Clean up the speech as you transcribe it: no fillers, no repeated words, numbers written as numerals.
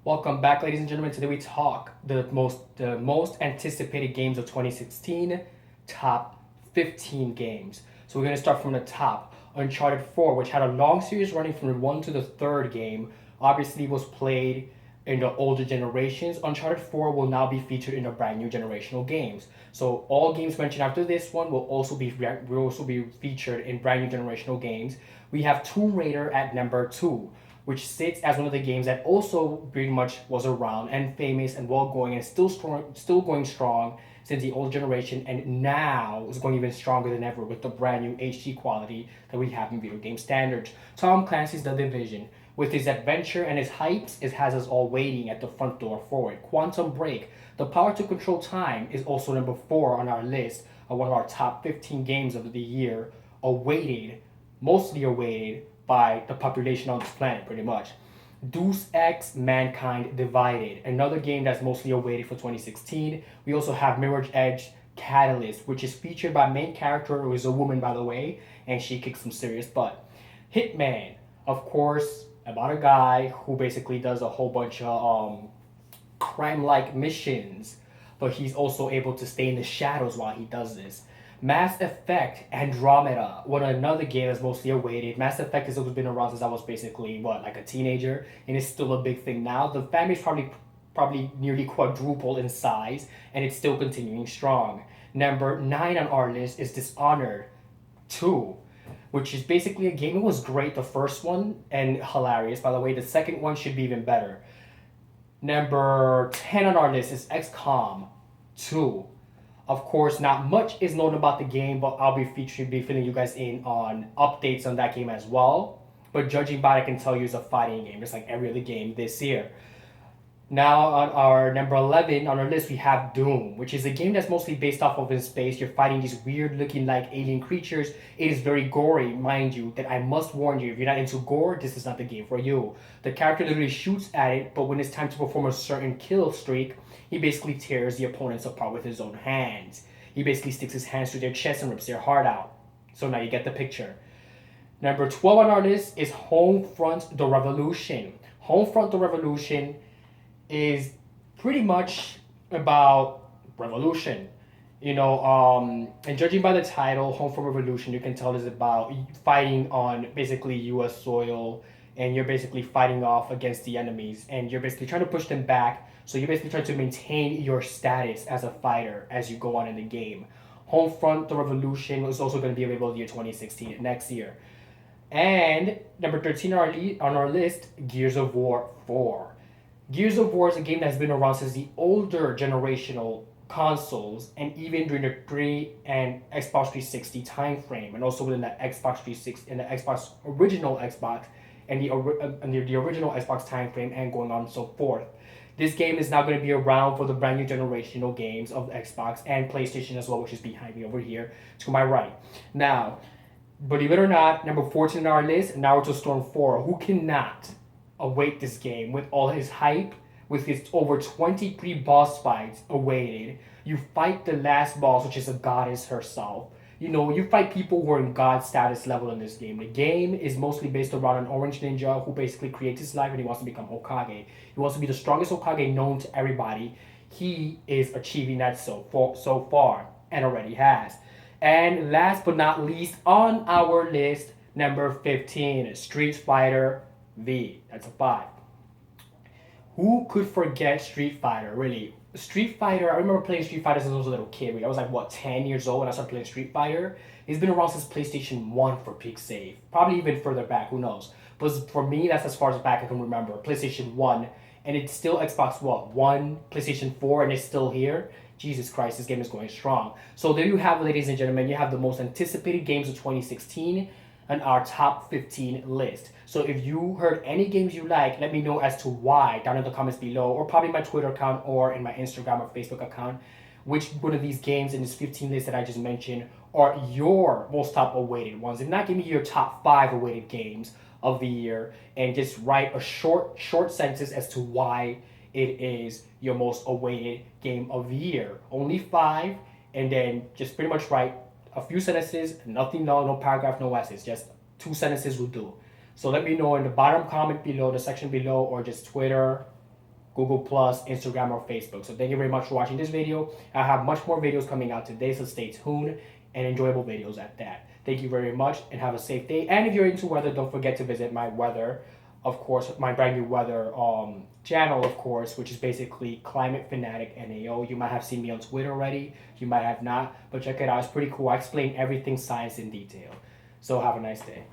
Welcome back, ladies and gentlemen. Today we talk the most anticipated games of 2016, top 15 games. So we're gonna start from the top. Uncharted 4, which had a long series running from the one to the third game, obviously was played in the older generations. Uncharted 4 will now be featured in the brand new generational games. So all games mentioned after this one will also be featured in brand new generational games. We have Tomb Raider at number 2, which sits as one of the games that also pretty much was around and famous and well going and still going strong since the old generation, and now is going even stronger than ever with the brand new HD quality that we have in video game standards. Tom Clancy's The Division. With his adventure and his hypes, it has us all waiting at the front door for it. Quantum Break. The power to control time is also number 4 on our list of one of our top 15 games of the year, awaited, mostly awaited by the population on this planet, pretty much. Deus Ex Mankind Divided, another game that's mostly awaited for 2016. We also have Mirror's Edge Catalyst, which is featured by main character who is a woman, by the way, and she kicks some serious butt. Hitman, of course, about a guy who basically does a whole bunch of crime-like missions, but he's also able to stay in the shadows while he does this. Mass Effect Andromeda, another game that's mostly awaited. Mass Effect has always been around since I was basically like a teenager, and it's still a big thing now. The family's probably nearly quadrupled in size, and it's still continuing strong. Number 9 on our list is Dishonored 2, which is basically a game. It was great, the first one, and hilarious. By the way, the second one should be even better. Number 10 on our list is XCOM 2. Of course, not much is known about the game, but I'll be filling you guys in on updates on that game as well. But judging by it, I can tell you it's a fighting game, just like every other game this year. Now on our number 11 on our list, we have Doom, which is a game that's mostly based off of in space. You're fighting these weird looking like alien creatures. It is very gory, mind you, that I must warn you, if you're not into gore, this is not the game for you. The character literally shoots at it, but when it's time to perform a certain kill streak, he basically tears the opponents apart with his own hands. He basically sticks his hands to their chest and rips their heart out. So now you get the picture. Number 12 on our list is Homefront The Revolution. Homefront The Revolution is pretty much about revolution. And judging by the title, Home for Revolution, you can tell it's about fighting on basically U.S. soil, and you're basically fighting off against the enemies, and you're basically trying to push them back. So you're basically trying to maintain your status as a fighter as you go on in the game. Homefront: The Revolution is also going to be available in year 2016, next year. And number 13 on our list, Gears of War 4. Gears of War is a game that's been around since the older generational consoles, and even during the 3 and Xbox 360 time frame, and also within the Xbox 360 and the Xbox original Xbox and the original Xbox time frame, and going on and so forth. This game is now going to be around for the brand new generational games of Xbox and PlayStation as well, which is behind me over here to my right. Now, believe it or not, number 14 on our list, Naruto Storm 4. Who cannot await this game with all his hype, with his over 23 boss fights awaited? You fight the last boss, which is a goddess herself. You fight people who are in god status level in this game. The game is mostly based around an orange ninja who basically creates his life and he wants to become Hokage. He wants to be the strongest Hokage known to everybody. He is achieving that so far and already has. And last but not least on our list, number 15, Street Fighter V. That's a 5. Who could forget Street Fighter, really? Street Fighter, I remember playing Street Fighter since I was a little kid. I was like, 10 years old when I started playing Street Fighter. It's been around since PlayStation 1 for peak save. Probably even further back, who knows? But for me, that's as far as back I can remember. PlayStation 1, and it's still Xbox 1, PlayStation 4, and it's still here. Jesus Christ, this game is going strong. So there you have, ladies and gentlemen, you have the most anticipated games of 2016 on our top 15 list. So if you heard any games you like, let me know as to why down in the comments below, or probably my Twitter account or in my Instagram or Facebook account, which one of these games in this 15 list that I just mentioned are your most top awaited ones. If not, give me your top 5 awaited games of the year, and just write a short sentence as to why it is your most awaited game of the year. Only 5, and then just pretty much write a few sentences, nothing long, no paragraph, no essays, just 2 sentences will do. So let me know in the bottom comment below, the section below, or just Twitter, Google Plus, Instagram, or Facebook. So thank you very much for watching this video. I have much more videos coming out today, so stay tuned, and enjoyable videos at that. Thank you very much and have a safe day. And if you're into weather, don't forget to visit my weather, of course, my brand new weather channel, of course, which is basically Climate Fanatic NAO. You might have seen me on Twitter already. You might have not, but check it out. It's pretty cool. I explain everything science in detail. So have a nice day.